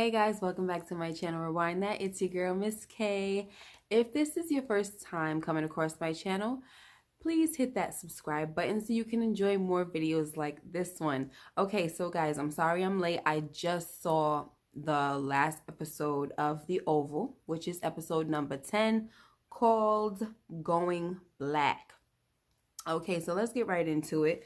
Hey guys, welcome back to my channel Rewind That. It's your girl Miss K. If this is your first time coming across my channel, please hit that subscribe button so you can enjoy more videos like this one. Okay, so guys, I'm sorry I'm late. I just saw the last episode of The Oval, which is episode number 10, called Going Black. Okay, so let's get right into it.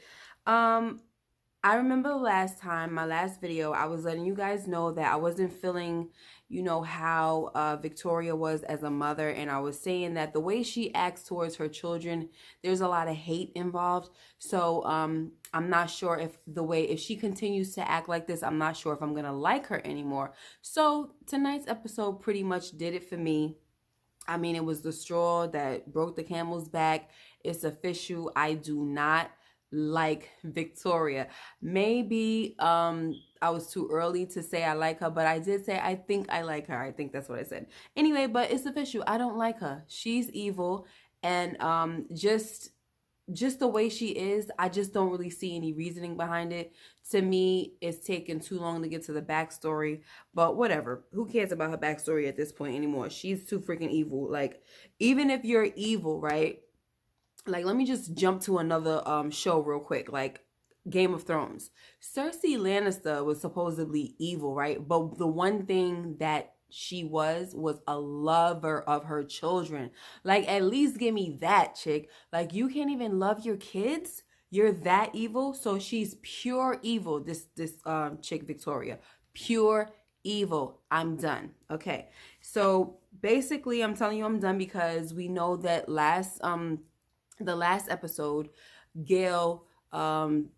I remember the last time, my last video, I was letting you guys know that I wasn't feeling, how Victoria was as a mother. And I was saying that the way she acts towards her children, there's a lot of hate involved. So I'm not sure if she continues to act like this, I'm not sure if I'm going to like her anymore. So tonight's episode pretty much did it for me. I mean, it was the straw that broke the camel's back. It's official. I do not like Victoria. Maybe I was too early to say I like her, but I did say I think I like her. I think that's what I said. Anyway, but it's official. I don't like her. She's evil, and just the way she is, I just don't really see any reasoning behind it. To me, it's taken too long to get to the backstory, but whatever. Who cares about her backstory at this point anymore? She's too freaking evil. Like, even if you're evil, right? Like, let me just jump to another show real quick, like Game of Thrones. Cersei Lannister was supposedly evil, right? But the one thing that she was a lover of her children. Like, at least give me that, chick. Like, you can't even love your kids? You're that evil? So she's pure evil, this chick Victoria. Pure evil. I'm done. Okay. So basically, I'm telling you I'm done because we know that the last episode, Gale,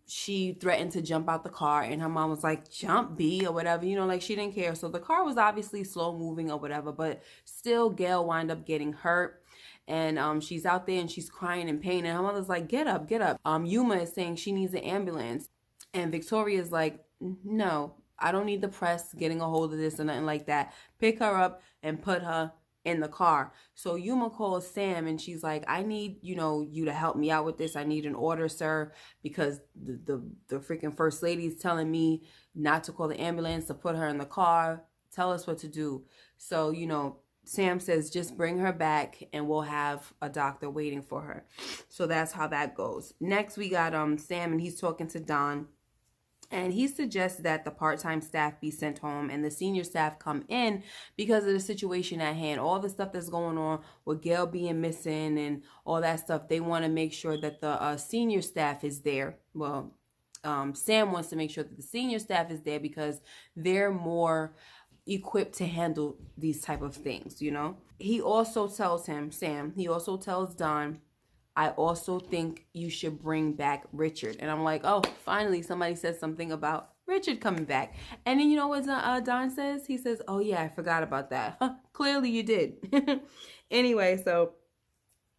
she threatened to jump out the car, and her mom was like, jump, B, or whatever, like she didn't care. So the car was obviously slow moving or whatever, but still Gale wound up getting hurt. And she's out there and she's crying in pain, and her mother's like, get up, get up. Yuma is saying she needs an ambulance, and Victoria's like, no, I don't need the press getting a hold of this or nothing like that. Pick her up and put her in the car. So Yuma calls Sam and she's like, I need, you to help me out with this. I need an order, sir, because the freaking first lady is telling me not to call the ambulance, to put her in the car. Tell us what to do. So, Sam says, just bring her back and we'll have a doctor waiting for her. So that's how that goes. Next, we got Sam, and he's talking to Don. And he suggests that the part-time staff be sent home and the senior staff come in because of the situation at hand. All the stuff that's going on with Gale being missing and all that stuff. They want to make sure that the senior staff is there. Well, Sam wants to make sure that the senior staff is there because they're more equipped to handle these type of things, He also tells Sam, he also tells Don, I also think you should bring back Richard. And I'm like, oh, finally somebody says something about Richard coming back. And then you know what Don says? He says, oh yeah, I forgot about that. Clearly you did. Anyway, so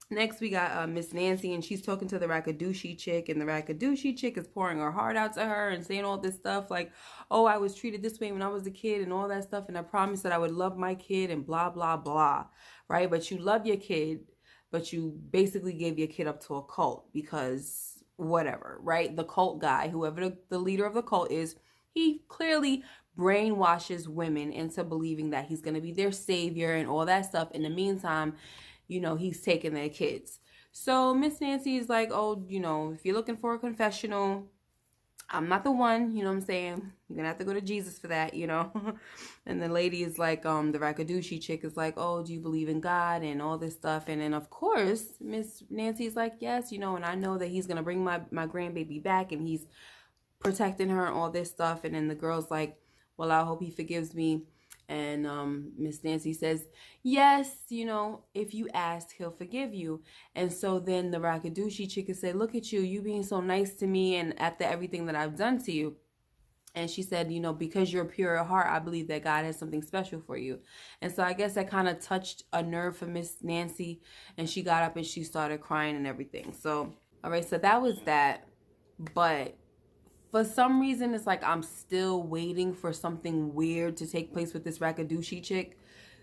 next we got Miss Nancy, and she's talking to the Rakadushi chick, and the Rakadushi chick is pouring her heart out to her and saying all this stuff like, oh, I was treated this way when I was a kid and all that stuff, and I promised that I would love my kid and blah, blah, blah, right? But you love your kid, but you basically gave your kid up to a cult because whatever, right? The cult guy, whoever the leader of the cult is, he clearly brainwashes women into believing that he's going to be their savior and all that stuff. In the meantime, he's taking their kids. So Miss Nancy is like, oh, if you're looking for a confessional, I'm not the one, you know what I'm saying? You're gonna have to go to Jesus for that, And the lady is like, the Rakadushi chick is like, oh, do you believe in God and all this stuff? And then of course, Miss Nancy's like, yes, and I know that he's gonna bring my grandbaby back and he's protecting her and all this stuff. And then the girl's like, well, I hope he forgives me. And Miss Nancy says, yes, if you ask, he'll forgive you. And so then the Rakadushi chick said, look at you being so nice to me and after everything that I've done to you. And she said, because you're pure at heart, I believe that God has something special for you. And so I guess that kind of touched a nerve for Miss Nancy. And she got up and she started crying and everything. So, all right, so that was that. But for some reason, it's like I'm still waiting for something weird to take place with this Rakadushi chick.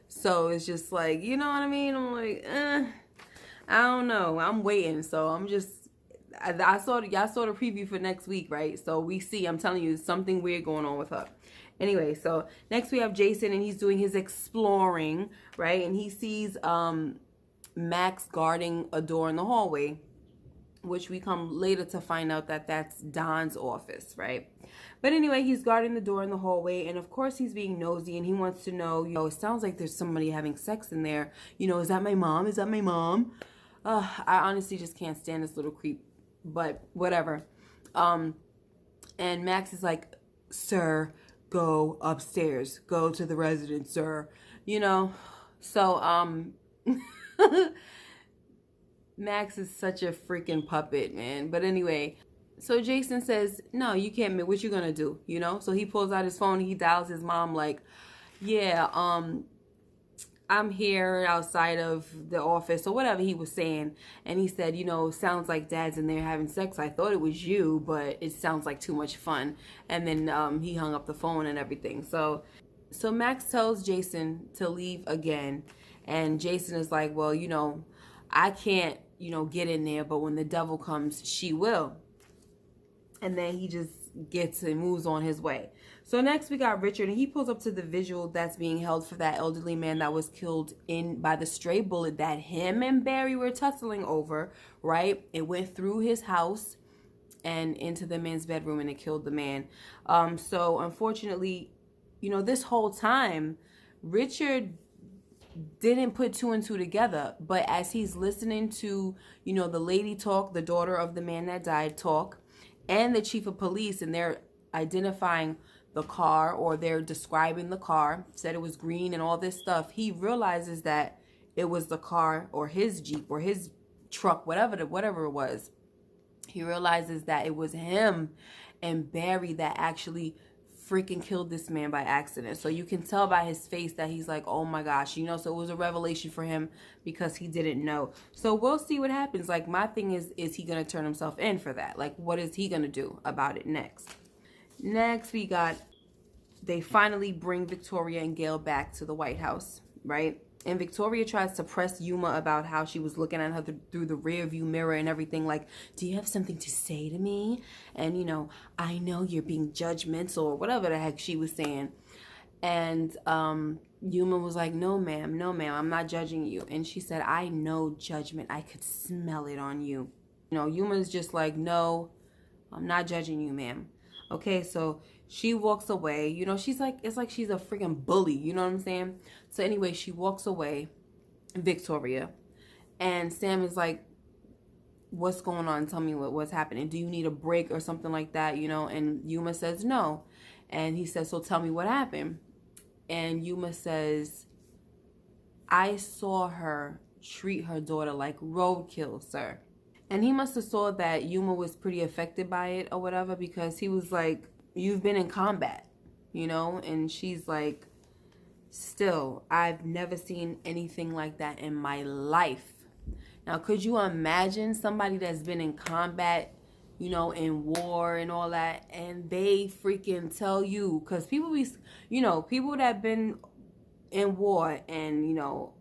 So it's just like, you know what I mean? I'm like, I don't know. I'm waiting. So I'm just, y'all saw the preview for next week, right? So we see, I'm telling you, something weird going on with her. Anyway, so next we have Jason, and he's doing his exploring, right? And he sees Max guarding a door in the hallway, which we come later to find out that that's Don's office, right? But anyway, he's guarding the door in the hallway, and of course he's being nosy, and he wants to know, it sounds like there's somebody having sex in there. Is that my mom? Is that my mom? I honestly just can't stand this little creep, but whatever. And Max is like, sir, go upstairs. Go to the residence, sir. So, Max is such a freaking puppet, man. But anyway, so Jason says, no, you can't. What you gonna do? So he pulls out his phone. He dials his mom like, yeah, I'm here outside of the office or whatever he was saying. And he said, sounds like dad's in there having sex. I thought it was you, but it sounds like too much fun. And then he hung up the phone and everything. So Max tells Jason to leave again. And Jason is like, well, I can't, get in there, but when the devil comes, she will. And then he just gets and moves on his way. So next we got Richard, and he pulls up to the visual that's being held for that elderly man that was killed by the stray bullet that him and Barry were tussling over, right? It went through his house and into the man's bedroom, and it killed the man. So unfortunately, this whole time, Richard didn't put two and two together, but as he's listening to, the lady talk, the daughter of the man that died talk, and the chief of police, and they're identifying the car, or they're describing the car, said it was green and all this stuff, he realizes that it was the car or his Jeep or his truck, whatever it was. He realizes that it was him and Barry that actually freaking killed this man by accident. So you can tell by his face that he's like, oh my gosh, so it was a revelation for him because he didn't know. So we'll see what happens. Like, my thing is he gonna turn himself in for that? Like, what is he gonna do about it next? Next we got, they finally bring Victoria and Gale back to the White House, right? And Victoria tries to press Yuma about how she was looking at her through the rear view mirror and everything. Like, do you have something to say to me? And, I know you're being judgmental, or whatever the heck she was saying. And Yuma was like, no, ma'am, I'm not judging you. And she said, I know judgment. I could smell it on you. Yuma's just like, no, I'm not judging you, ma'am. Okay, so she walks away. She's like, it's like she's a freaking bully. You know what I'm saying? So anyway, she walks away, Victoria. And Sam is like, what's going on? Tell me what's happening. Do you need a break or something like that? And Yuma says no. And he says, so tell me what happened. And Yuma says, I saw her treat her daughter like roadkill, sir. And he must have saw that Yuma was pretty affected by it or whatever, because he was like, you've been in combat, and she's like, still, I've never seen anything like that in my life. Now, could you imagine somebody that's been in combat, in war and all that, and they freaking tell you, because people be, people that have been in war and,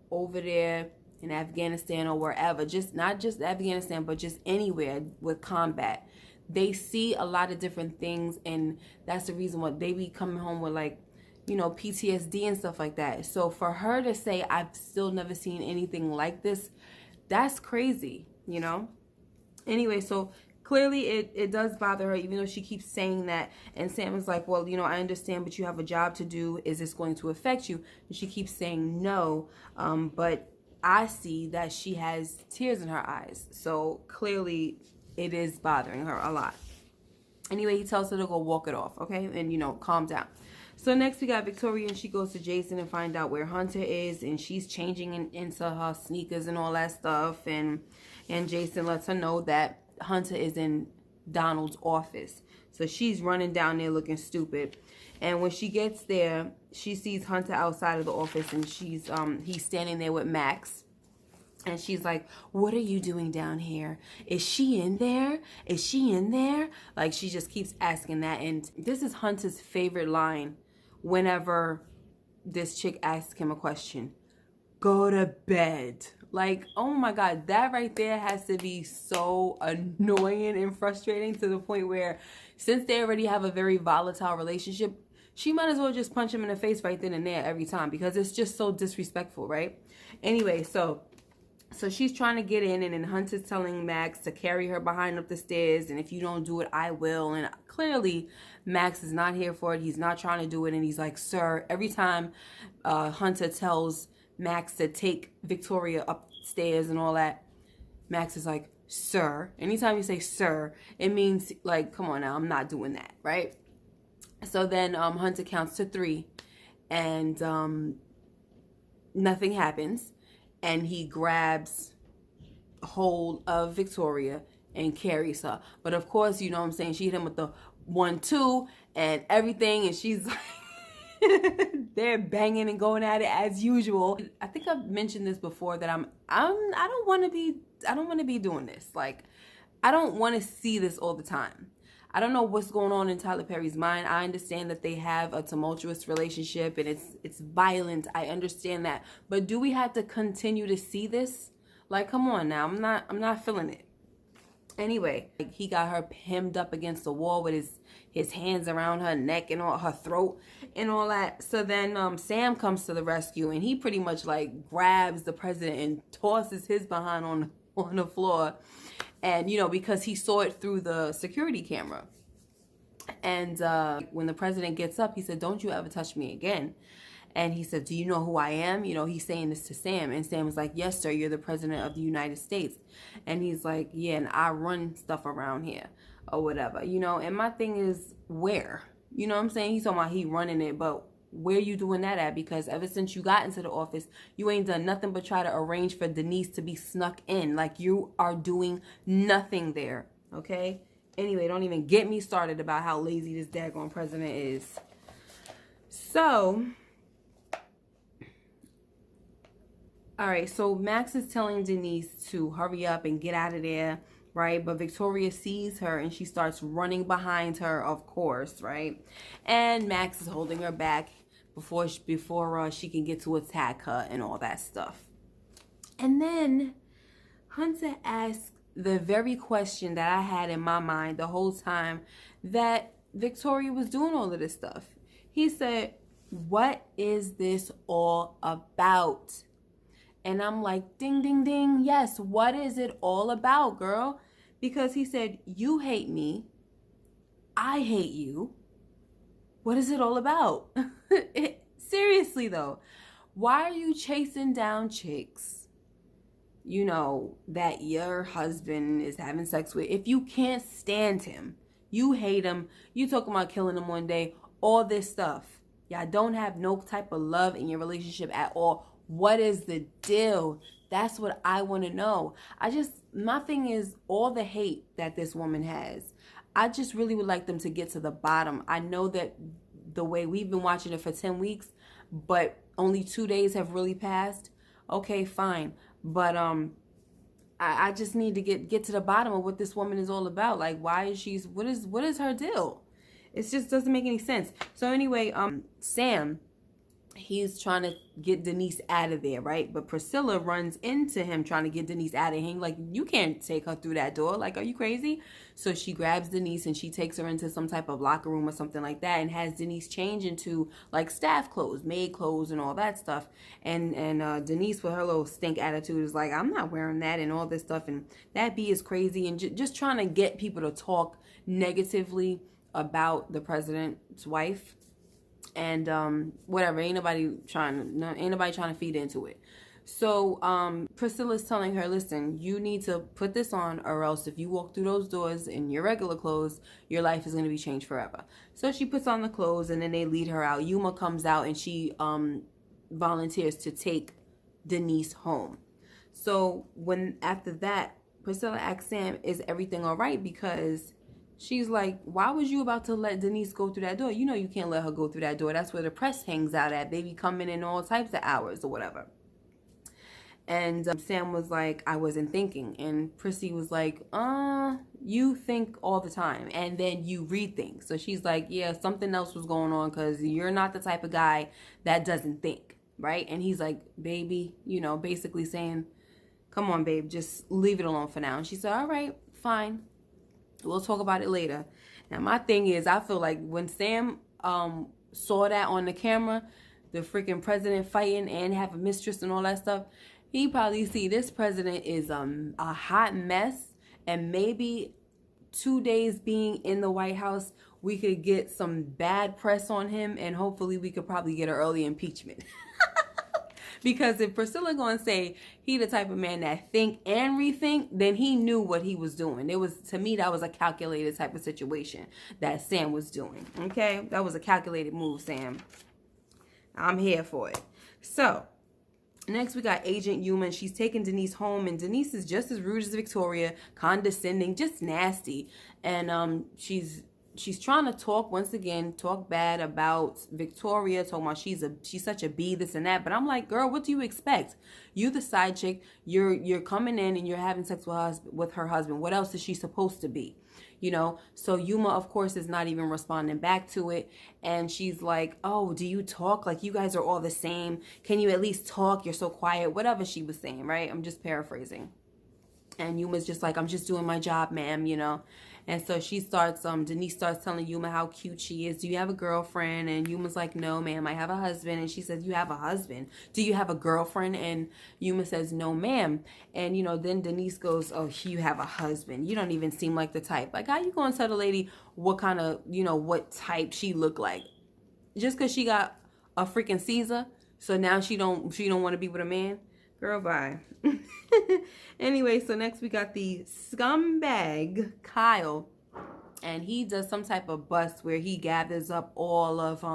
over there in Afghanistan or wherever, just not just Afghanistan, but just anywhere with combat, they see a lot of different things, and that's the reason why they be coming home with, like, PTSD and stuff like that. So for her to say, I've still never seen anything like this, that's crazy, Anyway, so clearly it does bother her, even though she keeps saying that. And Sam is like, well, I understand, but you have a job to do. Is this going to affect you? And she keeps saying no, but I see that she has tears in her eyes. So clearly it is bothering her a lot. Anyway, he tells her to go walk it off, okay? And, calm down. So next we got Victoria, and she goes to Jason and find out where Hunter is, and she's changing into her sneakers and all that stuff. And Jason lets her know that Hunter is in Donald's office. So she's running down there looking stupid. And when she gets there, she sees Hunter outside of the office, and he's standing there with Max. And she's like, what are you doing down here? Is she in there? Is she in there? Like, she just keeps asking that. And this is Hunter's favorite line whenever this chick asks him a question. Go to bed. Like, oh my God, that right there has to be so annoying and frustrating, to the point where, since they already have a very volatile relationship, she might as well just punch him in the face right then and there every time, because it's just so disrespectful, right? Anyway, so she's trying to get in, and then Hunter's telling Max to carry her behind up the stairs, and if you don't do it, I will. And clearly, Max is not here for it. He's not trying to do it, and he's like, sir. Every time Hunter tells Max to take Victoria upstairs and all that, Max is like, sir. Anytime you say sir, it means, like, come on now, I'm not doing that, right? So then Hunter counts to 3, and nothing happens. And he grabs hold of Victoria and carries her. But of course, you know what I'm saying, she hit him with the 1-2 and everything, and she's like, they're banging and going at it as usual. I think I've mentioned this before, that I don't want to be doing this. Like, I don't want to see this all the time. I don't know what's going on in Tyler Perry's mind. I understand that they have a tumultuous relationship and it's violent. I understand that. But do we have to continue to see this? Like, come on now. I'm not feeling it. Anyway, like, he got her hemmed up against the wall with his hands around her neck and all her throat and all that. So then Sam comes to the rescue, and he pretty much like grabs the president and tosses his behind on the floor. And, you know, because he saw it through the security camera. And when the president gets up, he said, don't you ever touch me again. And he said, do you know who I am? You know, he's saying this to Sam. And Sam was like, yes, sir, you're the president of the United States. And he's like, yeah, and I run stuff around here or whatever, you know. And my thing is, where? You know what I'm saying? He's talking about he running it, but where you doing that at? Because ever since you got into the office, you ain't done nothing but try to arrange for Denise to be snuck in. Like, you are doing nothing there, okay? Anyway, don't even get me started about how lazy this daggone president is. So, all right, so Max is telling Denise to hurry up and get out of there, right? But Victoria sees her and she starts running behind her, of course, right? And Max is holding her back before she can get to attack her and all that stuff. And then Hunter asks the very question that I had in my mind the whole time that Victoria was doing all of this stuff. He said, what is this all about? And I'm like, ding, ding, ding. Yes, what is it all about, girl? Because he said, you hate me. I hate you. What is it all about? Seriously, though. Why are you chasing down chicks, you know, that your husband is having sex with? If you can't stand him, you hate him, you talking about killing him one day, all this stuff. Y'all don't have no type of love in your relationship at all. What is the deal? That's what I want to know. My thing is, all the hate that this woman has, I just really would like them to get to the bottom. I know that the way we've been watching it for 10 weeks, but only 2 days have really passed. Okay, fine. But I just need to get to the bottom of what this woman is all about. Like, why is what is her deal? It just doesn't make any sense. So anyway, Sam, he's trying to get Denise out of there, right? But Priscilla runs into him trying to get Denise out of him. Like, you can't take her through that door. Like, are you crazy? So she grabs Denise and she takes her into some type of locker room or something like that and has Denise change into, like, staff clothes, maid clothes and all that stuff. And Denise, with her little stink attitude, is like, I'm not wearing that and all this stuff. And that B is crazy. And just trying to get people to talk negatively about the president's wife. And whatever, ain't nobody trying to feed into it. So Priscilla's telling her, listen, you need to put this on, or else if you walk through those doors in your regular clothes, your life is going to be changed forever. So she puts on the clothes, and then they lead her out. Yuma comes out, and she volunteers to take Denise home. So after that, Priscilla asks Sam, is everything all right? Because she's like, why was you about to let Denise go through that door? You know you can't let her go through that door. That's where the press hangs out at. They be coming in all types of hours or whatever. And Sam was like, I wasn't thinking. And Prissy was like, you think all the time. And then you read things. So she's like, yeah, something else was going on, because you're not the type of guy that doesn't think, right? And he's like, baby, you know, basically saying, come on, babe, just leave it alone for now. And she said, all right, fine. We'll talk about it later. Now, my thing is, I feel like when Sam saw that on the camera, the freaking president fighting and have a mistress and all that stuff, he probably see this president is a hot mess, and maybe 2 days being in the White House, we could get some bad press on him, and hopefully we could probably get an early impeachment. Because if Priscilla gonna say he the type of man that think and rethink, then he knew what he was doing. It was, to me, that was a calculated type of situation that Sam was doing. Okay, that was a calculated move, Sam. I'm here for it. So next we got Agent Yuma, and she's taking Denise home, and Denise is just as rude as Victoria, condescending, just nasty. And she's trying to talk bad about Victoria, talking about she's such a bee, this and that. But I'm like, girl, what do you expect? You the side chick, you're coming in and you're having sex with her husband. What else is she supposed to be? You know, so Yuma, of course, is not even responding back to it. And she's like, oh, do you talk? Like, you guys are all the same. Can you at least talk? You're so quiet. Whatever she was saying, right? I'm just paraphrasing. And Yuma's just like, I'm just doing my job, ma'am, you know. And so Denise starts telling Yuma how cute she is. Do you have a girlfriend? And Yuma's like, no, ma'am, I have a husband. And she says, you have a husband? Do you have a girlfriend? And Yuma says, no, ma'am. And, you know, then Denise goes, oh, you have a husband. You don't even seem like the type. Like, how you going to tell the lady what kind of, you know, what type she look like? Just because she got a freaking Caesar, so now she don't want to be with a man? Girl, bye. Anyway, so next we got the scumbag Kyle, and he does some type of bust where he gathers up all of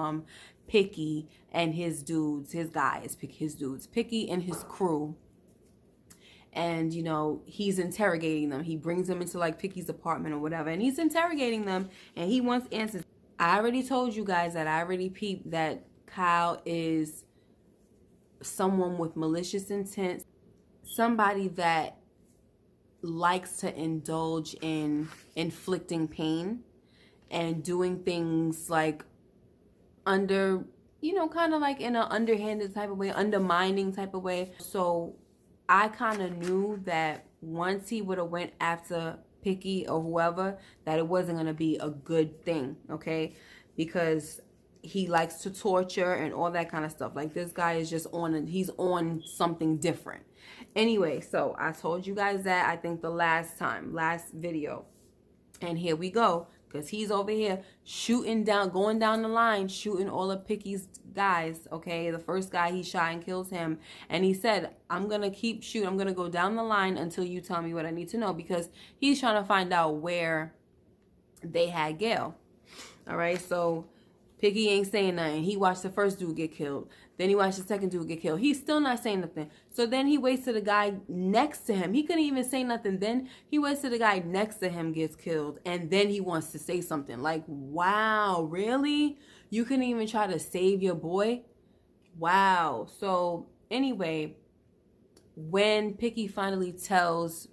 Picky and his dudes, his guys, Picky and his crew. And, you know, he's interrogating them. He brings them into like Picky's apartment or whatever, and he's interrogating them, and he wants answers. I already told you guys that I already peeped that Kyle is someone with malicious intent, somebody that likes to indulge in inflicting pain and doing things like under, you know, kind of like in an underhanded type of way, undermining type of way. So I kind of knew that once he would have went after Picky or whoever, that it wasn't going to be a good thing, okay? Because he likes to torture and all that kind of stuff. Like, this guy is just he's on something different. Anyway, so I told you guys that, I think the last video. And here we go. Because he's over here going down the line, shooting all of Picky's guys, okay? The first guy he shot and kills him. And he said, I'm going to keep shooting. I'm going to go down the line until you tell me what I need to know. Because he's trying to find out where they had Gale. All right, so Picky ain't saying nothing. He watched the first dude get killed. Then he watched the second dude get killed. He's still not saying nothing. So then he waits till the guy next to him. He couldn't even say nothing. Then he waits till the guy next to him gets killed. And then he wants to say something. Like, wow, really? You couldn't even try to save your boy? Wow. So anyway, when Picky finally tells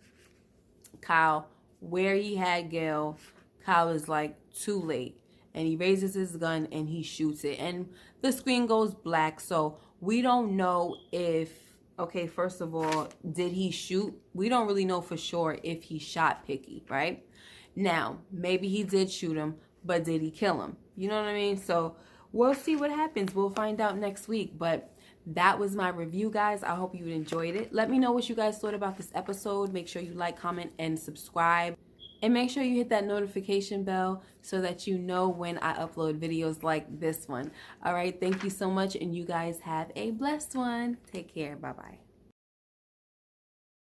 Kyle where he had Gale, Kyle is like, too late. And he raises his gun and he shoots it. And the screen goes black. So we don't know if, okay, first of all, did he shoot? We don't really know for sure if he shot Picky, right? Now, maybe he did shoot him, but did he kill him? You know what I mean? So we'll see what happens. We'll find out next week. But that was my review, guys. I hope you enjoyed it. Let me know what you guys thought about this episode. Make sure you like, comment, and subscribe. And make sure you hit that notification bell so that you know when I upload videos like this one. All right, thank you so much, and you guys have a blessed one. Take care. Bye-bye.